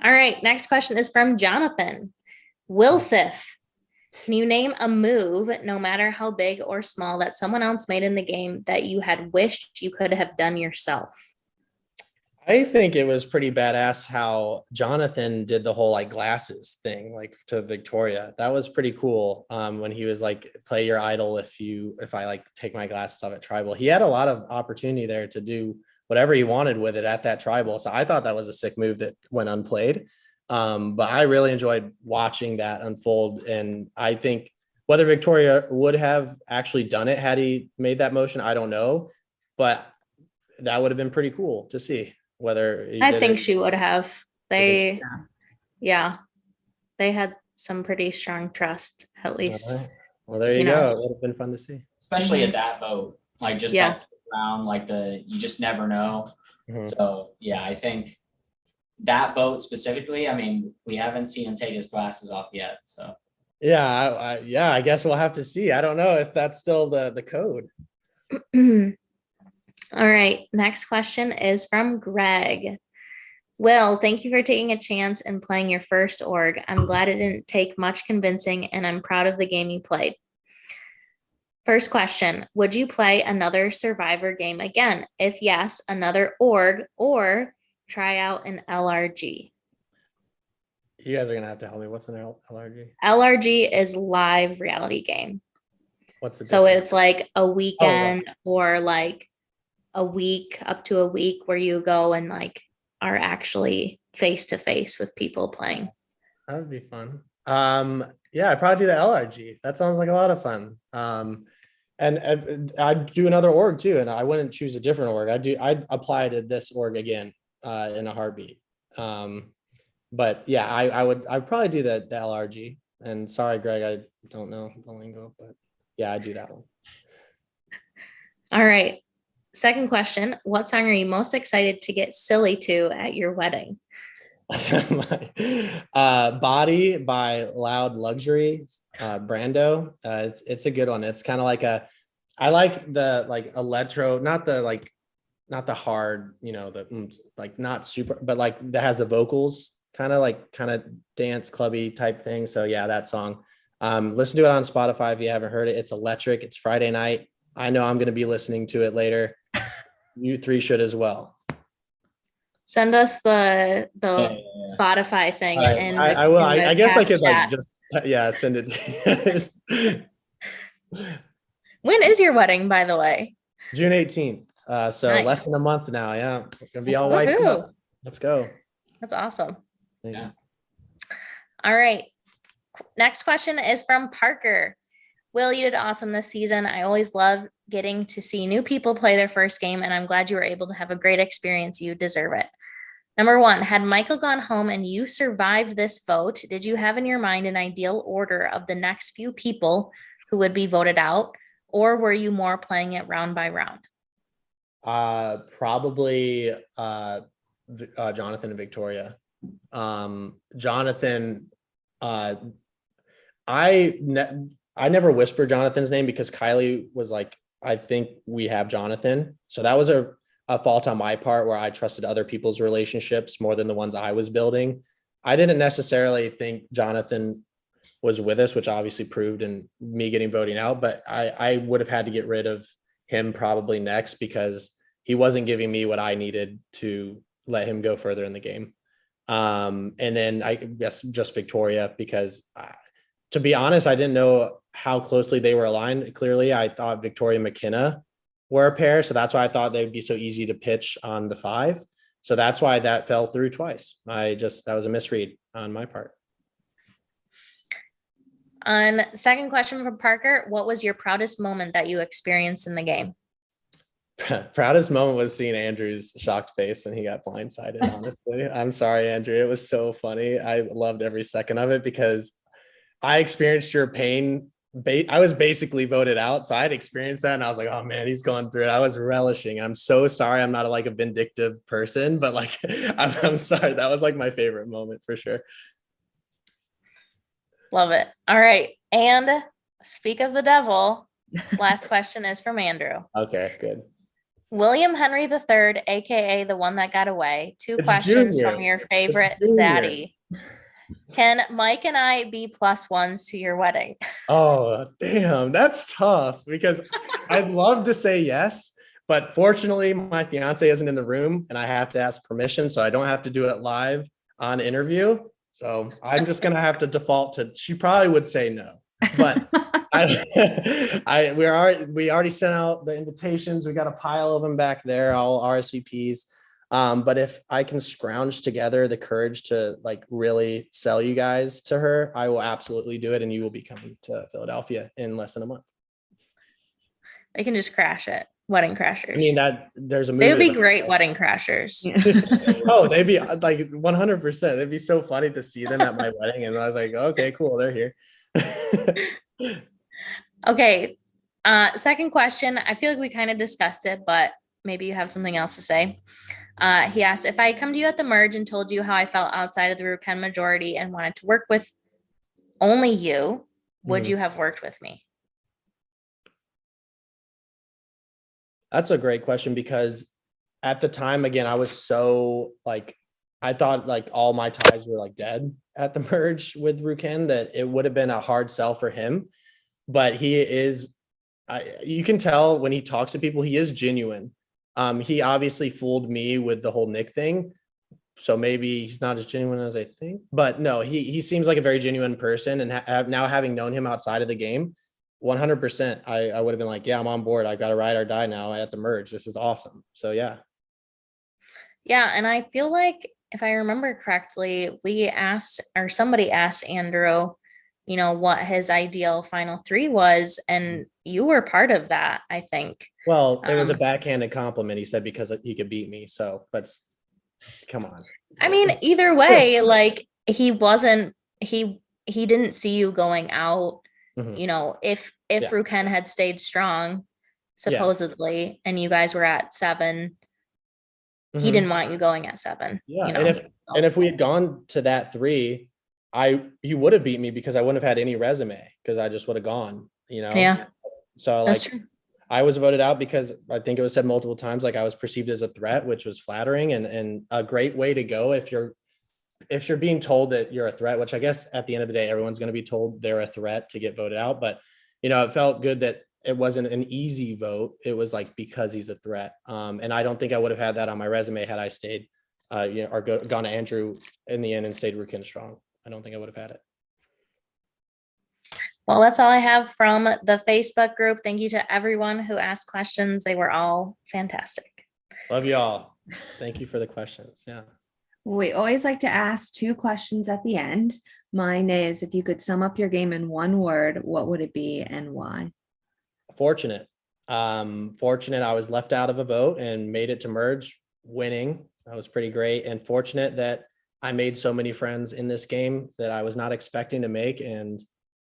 B: All right. Next question is from Jonathan. Millsip. Can you name a move, no matter how big or small, that someone else made in the game that you had wished you could have done yourself?
D: I think it was pretty badass how Jonathan did the whole glasses thing, to Victoria. That was pretty cool. When he was play your idol if I take my glasses off at tribal. He had a lot of opportunity there to do whatever he wanted with it at that tribal. So I thought that was a sick move that went unplayed. But I really enjoyed watching that unfold. And I think whether Victoria would have actually done it had he made that motion, I don't know. But that would have been pretty cool to see. Whether
B: I think she would have. They had some pretty strong trust, at least.
D: Right. Well, there you go. It would have been fun to see,
A: especially at that vote, up around you just never know. Mm-hmm. So yeah, I think that vote specifically. I mean, we haven't seen him take his glasses off yet. So
D: yeah, I guess we'll have to see. I don't know if that's still the code.
B: All right. Next question is from Greg. Will, thank you for taking a chance and playing your first org. I'm glad it didn't take much convincing, and I'm proud of the game you played. First question, would you play another Survivor game again? If yes, another org or try out an LRG?
D: You guys are going to have to help me. What's an LRG?
B: LRG is live reality game.
D: What's the difference?
B: So it's like a weekend or a week, up to a week, where you go and are actually face to face with people playing.
D: That would be fun. Yeah, I'd probably do the LRG. That sounds like a lot of fun. And I'd do another org too, and I wouldn't choose a different org. I'd apply to this org again in a heartbeat. But yeah, I'd probably do the LRG. And sorry, Greg, I don't know the lingo, but yeah, I'd do that one.
B: All right. Second question, what song are you most excited to get silly to at your wedding?
D: Body by Loud Luxury, Brando. It's a good one. It's kind of I like the electro, not the hard, not super, but that has the vocals kind of dance clubby type thing. So yeah, that song. Listen to it on Spotify if you haven't heard it. It's electric. It's Friday night. I know I'm going to be listening to it later. You three should as well.
B: Send us the
A: Yeah.
B: Spotify thing.
D: Right.
B: And
D: I will. I guess I could
B: chat.
D: send it.
B: When is your wedding, by the way?
D: June 18th. So
B: Nice.
D: less than a month now. Yeah. We're going to be all wiped up. Let's go.
B: That's awesome.
D: Thanks.
A: Yeah.
B: All right. Next question is from Parker. Will, you did awesome this season. I always love getting to see new people play their first game, and I'm glad you were able to have a great experience. You deserve it. Number one, had Michael gone home and you survived this vote, did you have in your mind an ideal order of the next few people who would be voted out, or were you more playing it round by round?
D: Probably Jonathan and Victoria. Jonathan, I never whispered Jonathan's name because Kiley was like, I think we have Jonathan. So that was a fault on my part where I trusted other people's relationships more than the ones I was building. I didn't necessarily think Jonathan was with us, which obviously proved in me getting voting out, but I would have had to get rid of him probably next because he wasn't giving me what I needed to let him go further in the game. And then I guess just Victoria, because to be honest, I didn't know how closely they were aligned. Clearly, I thought Victoria and McKenna were a pair. So that's why I thought they'd be so easy to pitch on the 5. So that's why that fell through twice. That was a misread on my part.
B: Second question from Parker, what was your proudest moment that you experienced in the game?
D: Proudest moment was seeing Andrew's shocked face when he got blindsided, honestly. I'm sorry, Andrew. It was so funny. I loved every second of it because I experienced your pain. I was basically voted out. So I had experienced that and I was like, oh man, he's going through it. I was relishing. I'm so sorry. I'm not a vindictive person, but I'm sorry. That was my favorite moment for sure.
B: Love it. All right. And speak of the devil, last question is from Andrew.
D: Okay, good.
B: William Henry III, aka the one that got away. Two questions
D: Junior.
B: from your favorite zaddy. Can Mike and I be +1s to your wedding?
D: Oh, damn. That's tough because I'd love to say yes, but fortunately my fiance isn't in the room and I have to ask permission. So I don't have to do it live on interview. So I'm just going to have to default to, she probably would say no, but we already sent out the invitations. We got a pile of them back there, all RSVPs. But if I can scrounge together the courage to really sell you guys to her, I will absolutely do it. And you will be coming to Philadelphia in less than a month.
B: They can just crash it. Wedding crashers.
D: I mean, there's a movie.
B: They would be great wedding crashers.
D: Oh, they'd be 100%. It'd be so funny to see them at my wedding. And I was like, okay, cool. They're here.
B: Okay. Second question. I feel like we kind of discussed it, but maybe you have something else to say. He asked, if I come to you at the merge and told you how I felt outside of the Ruken majority and wanted to work with only you, would you have worked with me?
D: That's a great question because at the time, again, I was so I thought all my ties were dead at the merge with Ruken, that it would have been a hard sell for him. But he is, you can tell when he talks to people, he is genuine. He obviously fooled me with the whole Nick thing. So maybe he's not as genuine as I think, but no, he seems like a very genuine person. And now having known him outside of the game, 100%, I would have been yeah, I'm on board. I got to ride or die now at the merge. This is awesome. So yeah.
B: Yeah. And I feel like if I remember correctly, somebody asked Andrew, what his ideal final 3 was. And you were part of that, I think.
D: Well, it was a backhanded compliment. He said, because he could beat me. So come on.
B: I mean, either way, he didn't see you going out. If Ruken had stayed strong, supposedly, and you guys were at 7, he didn't want you going at 7.
D: Yeah. And if we had gone to that 3, he would have beat me because I wouldn't have had any resume because I just would have gone,
B: Yeah.
D: So
B: that's true.
D: I was voted out because I think it was said multiple times, I was perceived as a threat, which was flattering and a great way to go if you're if you're being told that you're a threat, which I guess at the end of the day, everyone's going to be told they're a threat to get voted out. But, it felt good that it wasn't an easy vote. It was like, because he's a threat. And I don't think I would have had that on my resume had I stayed, or gone to Andrew in the end and stayed Rukin strong. I don't think I would have had it.
B: Well, that's all I have from the Facebook group. Thank you to everyone who asked questions. They were all fantastic.
D: Love you all. Thank you for the questions. Yeah.
C: We always like to ask 2 questions at the end. Mine is, if you could sum up your game in 1 word, what would it be and why?
D: Fortunate. Fortunate I was left out of a vote and made it to merge winning. That was pretty great. And fortunate that I made so many friends in this game that I was not expecting to make, and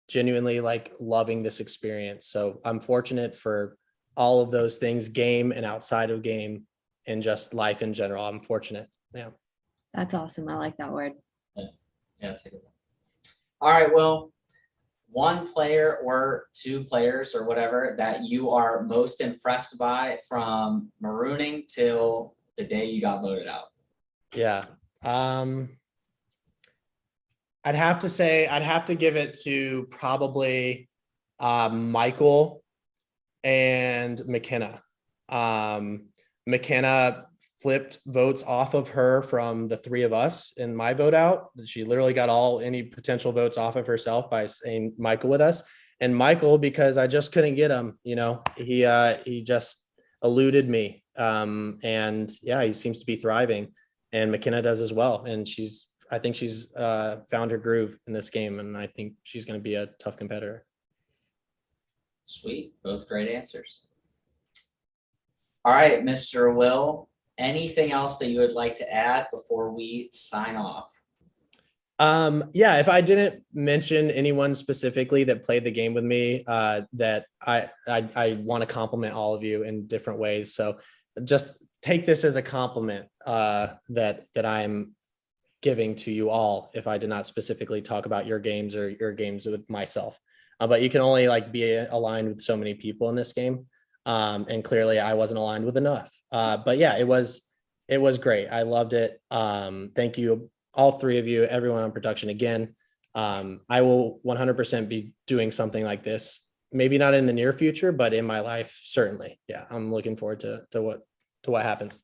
D: genuinely like loving this experience. So I'm fortunate for all of those things, game and outside of game, and just life in general. I'm fortunate. Yeah.
C: That's awesome. I like that word.
A: Yeah, that's a good one. All right, well, 1 player or 2 players or whatever that you are most impressed by from marooning till the day you got voted out.
D: Yeah. I'd have to give it to probably Michael and McKenna. McKenna flipped votes off of her from the 3 of us in my vote out. She literally got any potential votes off of herself by saying Michael with us. And Michael, because I just couldn't get him, he just eluded me. And yeah, he seems to be thriving, and McKenna does as well. And I think she's found her groove in this game, and I think she's going to be a tough competitor.
A: Sweet. Both great answers. All right, Mr. Will, anything else that you would like to add before we sign off?
D: Yeah, if I didn't mention anyone specifically that played the game with me, that I want to compliment all of you in different ways. So just take this as a compliment that I'm giving to you all if I did not specifically talk about your games or your games with myself. But you can only be aligned with so many people in this game. And clearly I wasn't aligned with enough. But yeah, it was great. I loved it. Thank you, all 3 of you, everyone on production again. I will 100% be doing something like this, maybe not in the near future, but in my life, certainly. Yeah, I'm looking forward to what happens.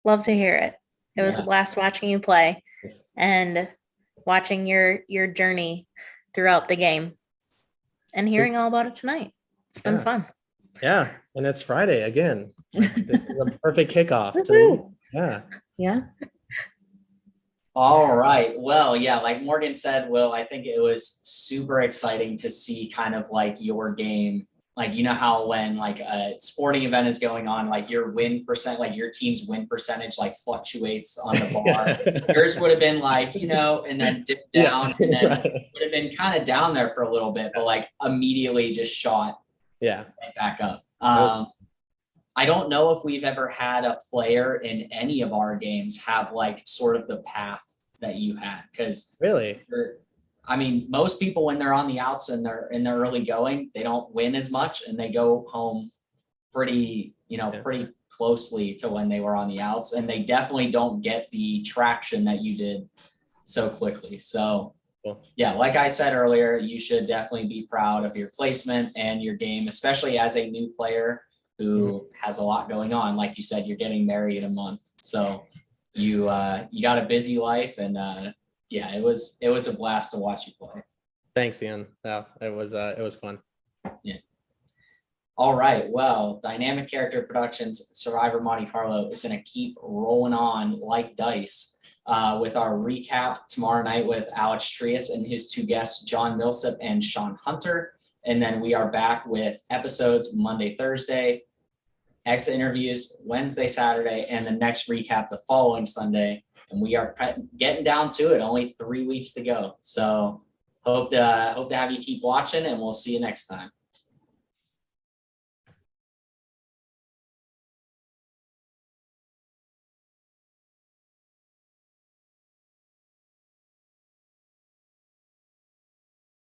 B: Love to hear it. It was a blast watching you play and watching your journey throughout the game and hearing all about it tonight. It's been fun.
D: Yeah, and it's Friday again. This is a perfect kickoff to the week. Yeah.
C: Yeah.
A: All right. Well, yeah, like Morgan said, Will, I think it was super exciting to see kind of your game. How when a sporting event is going on, your win percent, your team's win percentage fluctuates on the bar. Yours would have been and then dipped down, and then would have been kind of down there for a little bit, but immediately just shot back up. I don't know if we've ever had a player in any of our games have sort of the path that you had, because
D: really,
A: most people when they're on the outs and they're in the early going, they don't win as much and they go home pretty closely to when they were on the outs, and they definitely don't get the traction that you did so quickly. So yeah, like I said earlier, you should definitely be proud of your placement and your game, especially as a new player who has a lot going on. Like you said, you're getting married in a month, so you got a busy life, and yeah, it was a blast to watch you play.
D: Thanks, Ian. Yeah, it was fun.
A: Yeah. All right. Well, Dynamic Character Productions Survivor Monte Carlo is going to keep rolling on like dice with our recap tomorrow night with Alex Trias and his 2 guests, John Millsip and Sean Hunter. And then we are back with episodes Monday, Thursday, exit interviews Wednesday, Saturday, and the next recap the following Sunday. And we are getting down to it. Only 3 weeks to go. So hope to have you keep watching, and we'll see you next time.